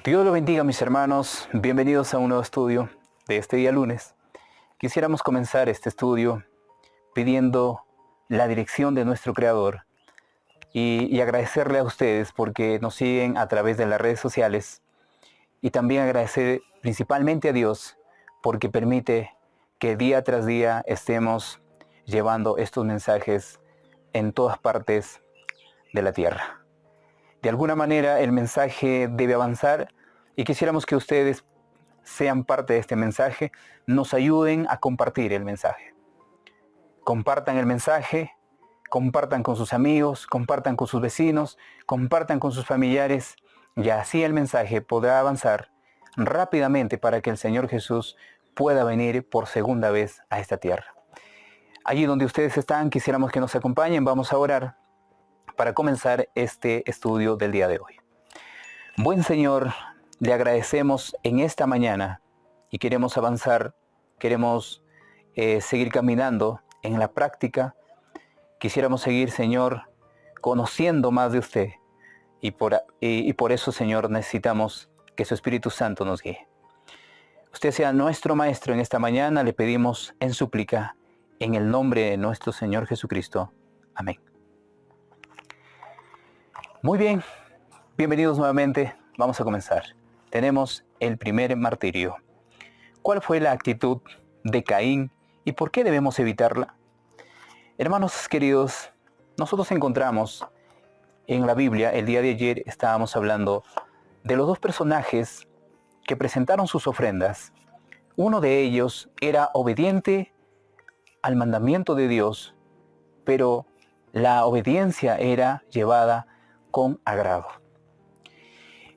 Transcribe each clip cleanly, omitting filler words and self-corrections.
Dios lo bendiga, mis hermanos. Bienvenidos a un nuevo estudio de este día lunes. Quisiéramos comenzar este estudio pidiendo la dirección de nuestro Creador y agradecerle a ustedes porque nos siguen a través de las redes sociales, y también agradecer principalmente a Dios porque permite que día tras día estemos llevando estos mensajes en todas partes de la tierra. De alguna manera el mensaje debe avanzar y quisiéramos que ustedes sean parte de este mensaje, nos ayuden a compartir el mensaje. Compartan el mensaje, compartan con sus amigos, compartan con sus vecinos, compartan con sus familiares, y así el mensaje podrá avanzar rápidamente para que el Señor Jesús pueda venir por segunda vez a esta tierra. Allí donde ustedes están, quisiéramos que nos acompañen. Vamos a orar para comenzar este estudio del día de hoy. Buen Señor, le agradecemos en esta mañana y queremos avanzar, queremos seguir caminando en la práctica. Quisiéramos seguir, Señor, conociendo más de usted, y por eso, Señor, necesitamos que su Espíritu Santo nos guíe. Usted sea nuestro Maestro en esta mañana, le pedimos en súplica, en el nombre de nuestro Señor Jesucristo. Amén. Muy bien, bienvenidos nuevamente. Vamos a comenzar. Tenemos el primer martirio. ¿Cuál fue la actitud de Caín y por qué debemos evitarla? Hermanos queridos, nosotros encontramos en la Biblia, el día de ayer estábamos hablando de los dos personajes que presentaron sus ofrendas. Uno de ellos era obediente al mandamiento de Dios, pero la obediencia era llevada con agrado.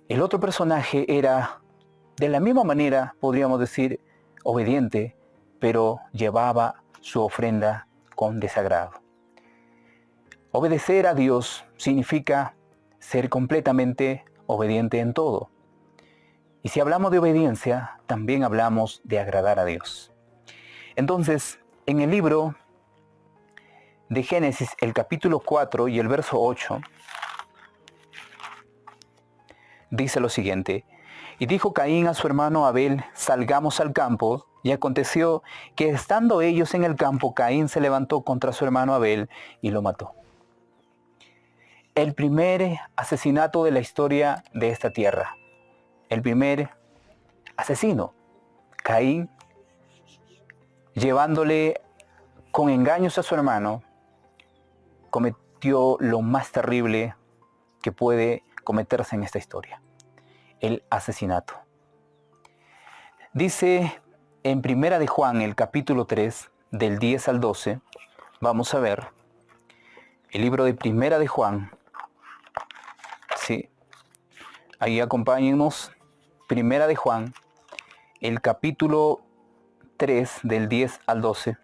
El otro personaje era, de la misma manera, podríamos decir, obediente, pero llevaba su ofrenda con desagrado. Obedecer a Dios significa ser completamente obediente en todo. Y si hablamos de obediencia, también hablamos de agradar a Dios. Entonces, en el libro de Génesis, el capítulo 4 y el verso 8, dice lo siguiente: y dijo Caín a su hermano Abel, salgamos al campo. Y aconteció que estando ellos en el campo, Caín se levantó contra su hermano Abel y lo mató. El primer asesinato de la historia de esta tierra. El primer asesino, Caín, llevándole con engaños a su hermano, cometió lo más terrible que puede cometerse en esta historia: el asesinato. Dice en Primera de Juan, el capítulo 3, del 10 al 12, vamos a ver, el libro de Primera de Juan, sí, ahí acompáñennos, Primera de Juan, el capítulo 3, del 10 al 12.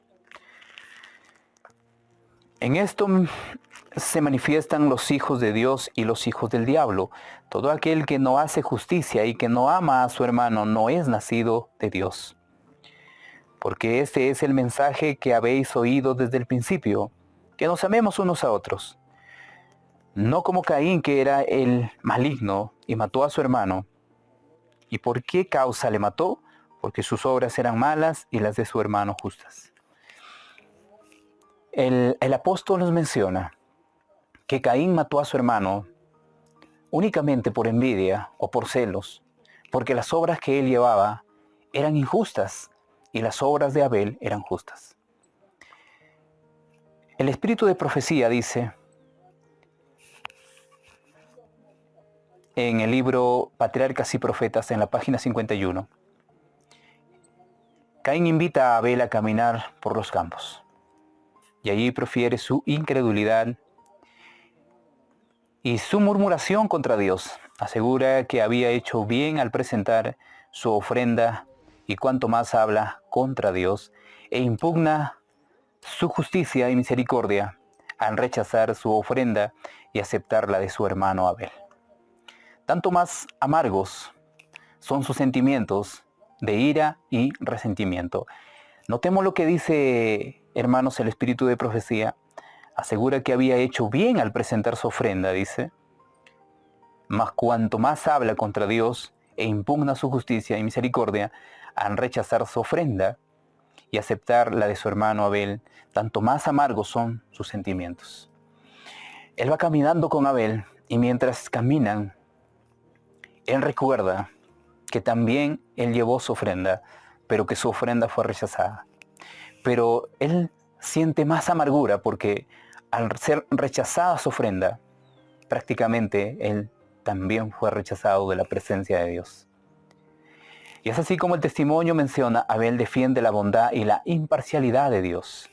En esto se manifiestan los hijos de Dios y los hijos del diablo. Todo aquel que no hace justicia y que no ama a su hermano no es nacido de Dios. Porque este es el mensaje que habéis oído desde el principio, que nos amemos unos a otros. No como Caín, que era el maligno y mató a su hermano. ¿Y por qué causa le mató? Porque sus obras eran malas y las de su hermano justas. El apóstol nos menciona que Caín mató a su hermano únicamente por envidia o por celos, porque las obras que él llevaba eran injustas y las obras de Abel eran justas. El espíritu de profecía dice en el libro Patriarcas y Profetas, en la página 51, Caín invita a Abel a caminar por los campos y allí profiere su incredulidad y su murmuración contra Dios. Asegura que había hecho bien al presentar su ofrenda, y cuanto más habla contra Dios e impugna su justicia y misericordia al rechazar su ofrenda y aceptar la de su hermano Abel. Tanto más amargos son sus sentimientos de ira y resentimiento. Notemos lo que dice, hermanos, el espíritu de profecía. Asegura que había hecho bien al presentar su ofrenda, dice. Mas cuanto más habla contra Dios e impugna su justicia y misericordia, al rechazar su ofrenda y aceptar la de su hermano Abel, tanto más amargos son sus sentimientos. Él va caminando con Abel y mientras caminan, él recuerda que también él llevó su ofrenda, pero que su ofrenda fue rechazada. Pero él siente más amargura porque al ser rechazada su ofrenda, prácticamente él también fue rechazado de la presencia de Dios. Y es así como el testimonio menciona, Abel defiende la bondad y la imparcialidad de Dios.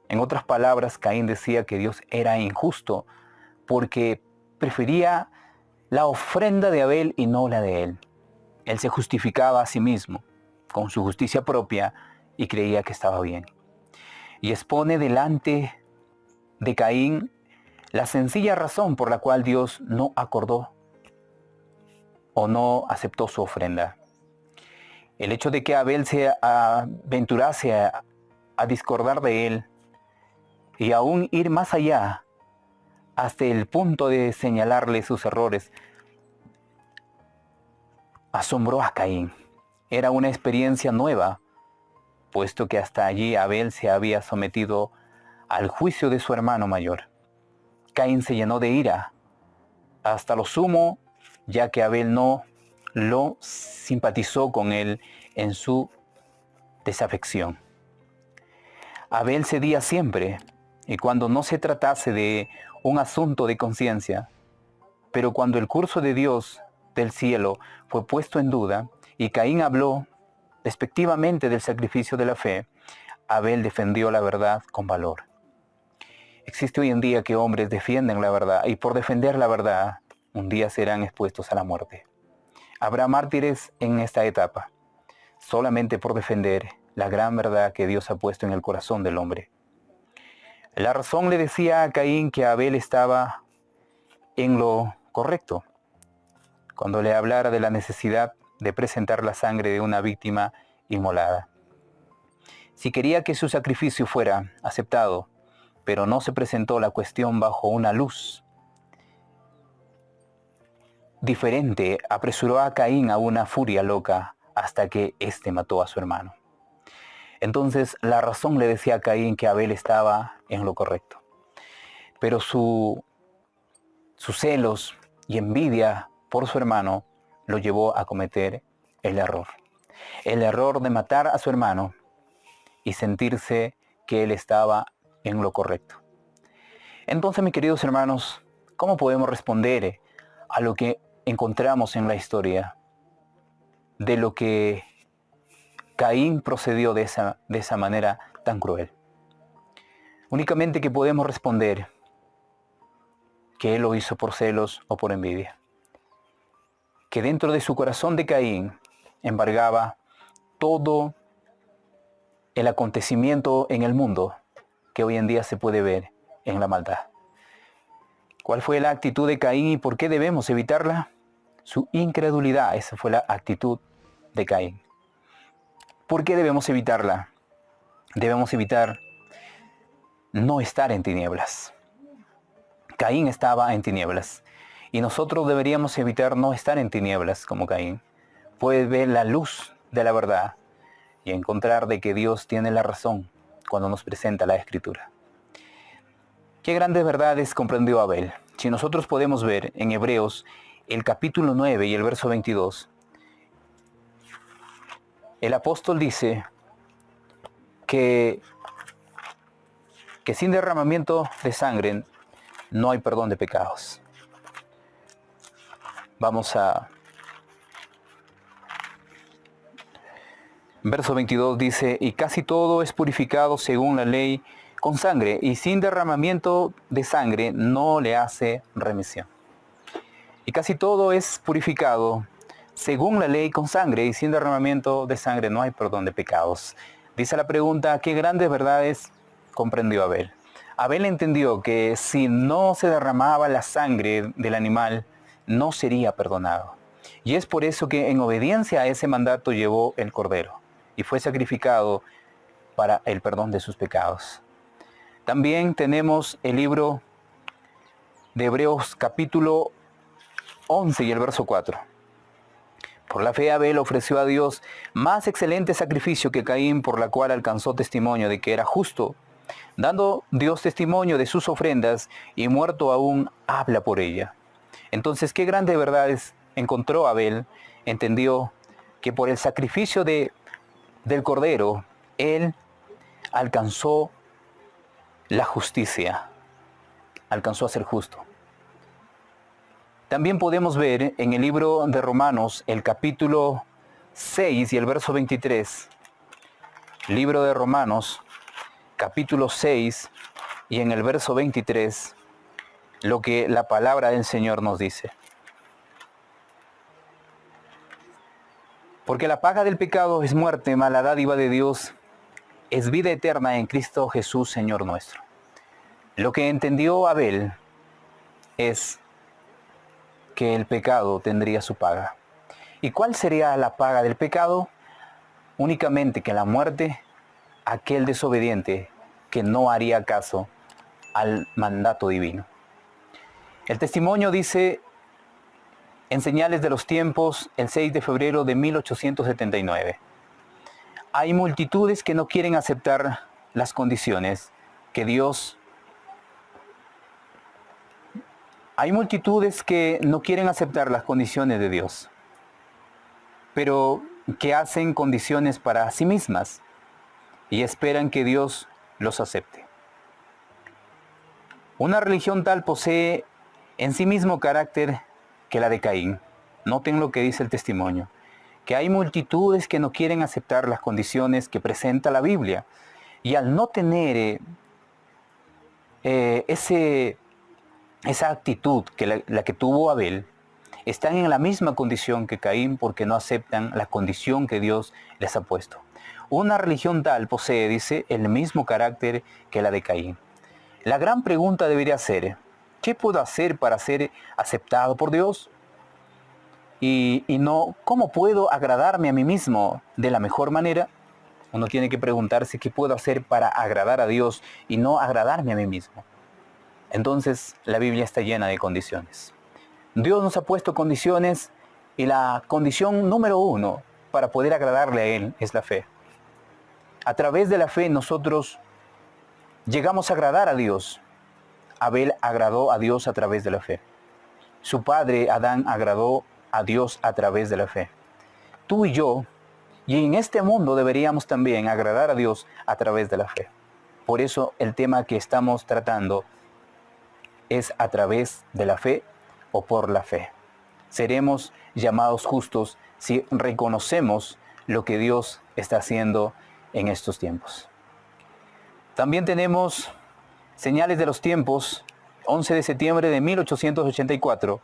En otras palabras, Caín decía que Dios era injusto porque prefería la ofrenda de Abel y no la de él. Él se justificaba a sí mismo con su justicia propia y creía que estaba bien. Y expone delante de Caín la sencilla razón por la cual Dios no acordó o no aceptó su ofrenda. El hecho de que Abel se aventurase a discordar de él y aún ir más allá hasta el punto de señalarle sus errores, asombró a Caín. Era una experiencia nueva, puesto que hasta allí Abel se había sometido al juicio de su hermano mayor. Caín se llenó de ira, hasta lo sumo, ya que Abel no lo simpatizó con él en su desafección. Abel cedía siempre, y cuando no se tratase de un asunto de conciencia, pero cuando el curso de Dios del cielo fue puesto en duda, y Caín habló despectivamente del sacrificio de la fe, Abel defendió la verdad con valor. Existe hoy en día que hombres defienden la verdad, y por defender la verdad, un día serán expuestos a la muerte. Habrá mártires en esta etapa, solamente por defender la gran verdad que Dios ha puesto en el corazón del hombre. La razón le decía a Caín que Abel estaba en lo correcto, cuando le hablara de la necesidad de presentar la sangre de una víctima inmolada. Si quería que su sacrificio fuera aceptado, pero no se presentó la cuestión bajo una luz diferente, apresuró a Caín a una furia loca hasta que éste mató a su hermano. Entonces la razón le decía a Caín que Abel estaba en lo correcto. Pero sus celos y envidia por su hermano lo llevó a cometer el error. El error de matar a su hermano y sentirse que él estaba en lo correcto. Entonces, mis queridos hermanos, ¿cómo podemos responder a lo que encontramos en la historia de lo que Caín procedió de esa manera tan cruel? Únicamente que podemos responder que él lo hizo por celos o por envidia. Que dentro de su corazón de Caín embargaba todo el acontecimiento en el mundo que hoy en día se puede ver en la maldad. ¿Cuál fue la actitud de Caín y por qué debemos evitarla? Su incredulidad, esa fue la actitud de Caín. ¿Por qué debemos evitarla? Debemos evitar no estar en tinieblas. Caín estaba en tinieblas y nosotros deberíamos evitar no estar en tinieblas como Caín. Puedes ver la luz de la verdad y encontrar de que Dios tiene la razón cuando nos presenta la Escritura. ¿Qué grandes verdades comprendió Abel? Si nosotros podemos ver en Hebreos el capítulo 9 y el verso 22, el apóstol dice que sin derramamiento de sangre no hay perdón de pecados. Vamos a... Verso 22 dice, y casi todo es purificado según la ley con sangre, y sin derramamiento de sangre no le hace remisión. Y casi todo es purificado según la ley con sangre, y sin derramamiento de sangre no hay perdón de pecados. Dice la pregunta, ¿qué grandes verdades comprendió Abel? Abel entendió que si no se derramaba la sangre del animal, no sería perdonado. Y es por eso que en obediencia a ese mandato llevó el cordero y fue sacrificado para el perdón de sus pecados. También tenemos el libro de Hebreos capítulo 11 y el verso 4. Por la fe Abel ofreció a Dios más excelente sacrificio que Caín, por la cual alcanzó testimonio de que era justo, dando Dios testimonio de sus ofrendas, y muerto aún habla por ella. Entonces, qué grandes verdades encontró Abel. Entendió que por el sacrificio del Cordero, él alcanzó la justicia, alcanzó a ser justo. También podemos ver en el libro de Romanos, el capítulo 6 y el verso 23. Libro de Romanos, capítulo 6 y en el verso 23, lo que la palabra del Señor nos dice. Porque la paga del pecado es muerte, mas la dádiva de Dios es vida eterna en Cristo Jesús, Señor nuestro. Lo que entendió Abel es que el pecado tendría su paga. ¿Y cuál sería la paga del pecado? Únicamente que la muerte, aquel desobediente que no haría caso al mandato divino. El testimonio dice en Señales de los Tiempos, el 6 de febrero de 1879. Hay multitudes que no quieren aceptar las condiciones que Dios... Hay multitudes que no quieren aceptar las condiciones de Dios, pero que hacen condiciones para sí mismas y esperan que Dios los acepte. Una religión tal posee en sí mismo carácter que la de Caín. Noten lo que dice el testimonio, que hay multitudes que no quieren aceptar las condiciones que presenta la Biblia, y al no tener esa actitud que la que tuvo Abel, están en la misma condición que Caín porque no aceptan la condición que Dios les ha puesto. Una religión tal posee, dice, el mismo carácter que la de Caín. La gran pregunta debería ser, ¿qué puedo hacer para ser aceptado por Dios? Y no, ¿cómo puedo agradarme a mí mismo de la mejor manera? Uno tiene que preguntarse qué puedo hacer para agradar a Dios y no agradarme a mí mismo. Entonces, la Biblia está llena de condiciones. Dios nos ha puesto condiciones y la condición número 1 para poder agradarle a Él es la fe. A través de la fe nosotros llegamos a agradar a Dios. Abel agradó a Dios a través de la fe. Su padre Adán agradó a Dios a través de la fe. Tú y yo, y en este mundo deberíamos también agradar a Dios a través de la fe. Por eso el tema que estamos tratando es a través de la fe o por la fe. Seremos llamados justos si reconocemos lo que Dios está haciendo en estos tiempos. También tenemos Señales de los Tiempos, 11 de septiembre de 1884.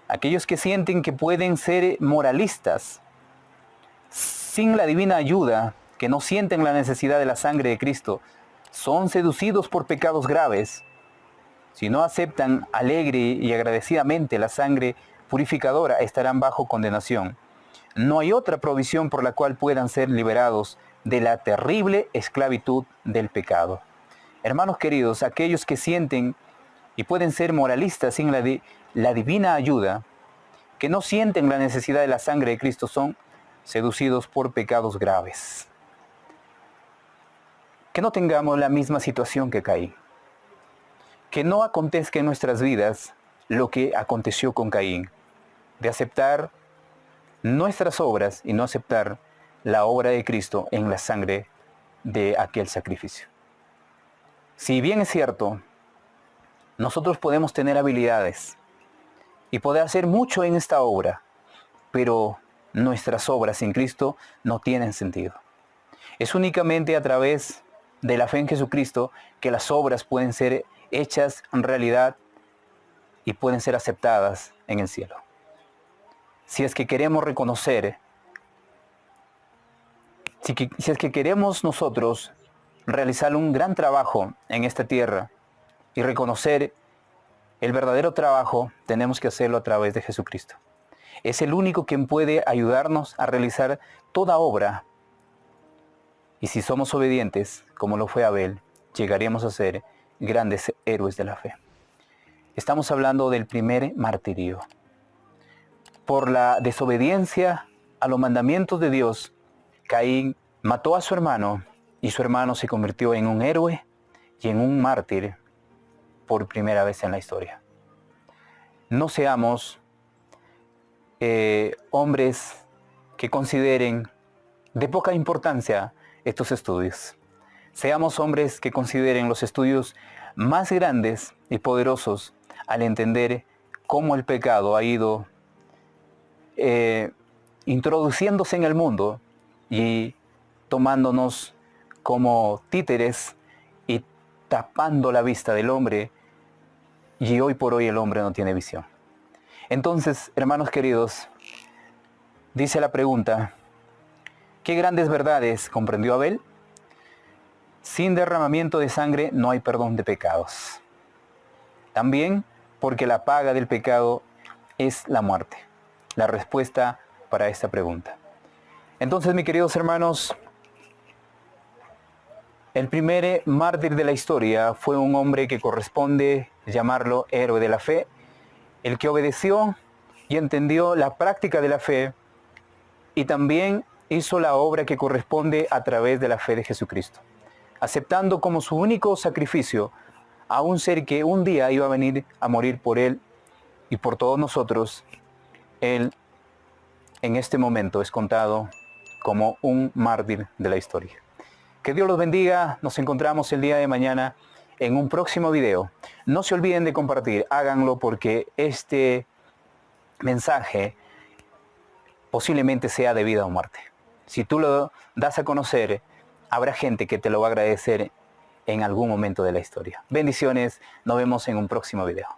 Aquellos que sienten que pueden ser moralistas sin la divina ayuda, que no sienten la necesidad de la sangre de Cristo, son seducidos por pecados graves. Si no aceptan alegre y agradecidamente la sangre purificadora, estarán bajo condenación. No hay otra provisión por la cual puedan ser liberados de la terrible esclavitud del pecado. Hermanos queridos, aquellos que sienten y pueden ser moralistas sin la divina ayuda, que no sienten la necesidad de la sangre de Cristo, son seducidos por pecados graves. Que no tengamos la misma situación que Caín. Que no acontezca en nuestras vidas lo que aconteció con Caín, de aceptar nuestras obras y no aceptar la obra de Cristo en la sangre de aquel sacrificio. Si bien es cierto, nosotros podemos tener habilidades y poder hacer mucho en esta obra, pero nuestras obras en Cristo no tienen sentido. Es únicamente a través de la fe en Jesucristo que las obras pueden ser hechas en realidad y pueden ser aceptadas en el cielo. Si es que queremos reconocer, si es que queremos nosotros realizar un gran trabajo en esta tierra y reconocer el verdadero trabajo, tenemos que hacerlo a través de Jesucristo. Es el único quien puede ayudarnos a realizar toda obra. Y si somos obedientes, como lo fue Abel, llegaremos a ser grandes héroes de la fe. Estamos hablando del primer martirio. por la desobediencia a los mandamientos de Dios, Caín mató a su hermano y su hermano se convirtió en un héroe y en un mártir por primera vez en la historia. No seamos hombres que consideren de poca importancia estos estudios. Seamos hombres que consideren los estudios más grandes y poderosos al entender cómo el pecado ha ido introduciéndose en el mundo y tomándonos como títeres y tapando la vista del hombre, y hoy por hoy el hombre no tiene visión. Entonces, hermanos queridos, dice la pregunta, ¿qué grandes verdades comprendió Abel? Sin derramamiento de sangre no hay perdón de pecados. También porque la paga del pecado es la muerte. La respuesta para esta pregunta. Entonces, mis queridos hermanos, el primer mártir de la historia fue un hombre que corresponde llamarlo héroe de la fe, el que obedeció y entendió la práctica de la fe y también hizo la obra que corresponde a través de la fe de Jesucristo, aceptando como su único sacrificio a un ser que un día iba a venir a morir por él y por todos nosotros. Él en este momento es contado como un mártir de la historia. Que Dios los bendiga. Nos encontramos el día de mañana en un próximo video. No se olviden de compartir, háganlo porque este mensaje posiblemente sea de vida o muerte. Si tú lo das a conocer, habrá gente que te lo va a agradecer en algún momento de la historia. Bendiciones, nos vemos en un próximo video.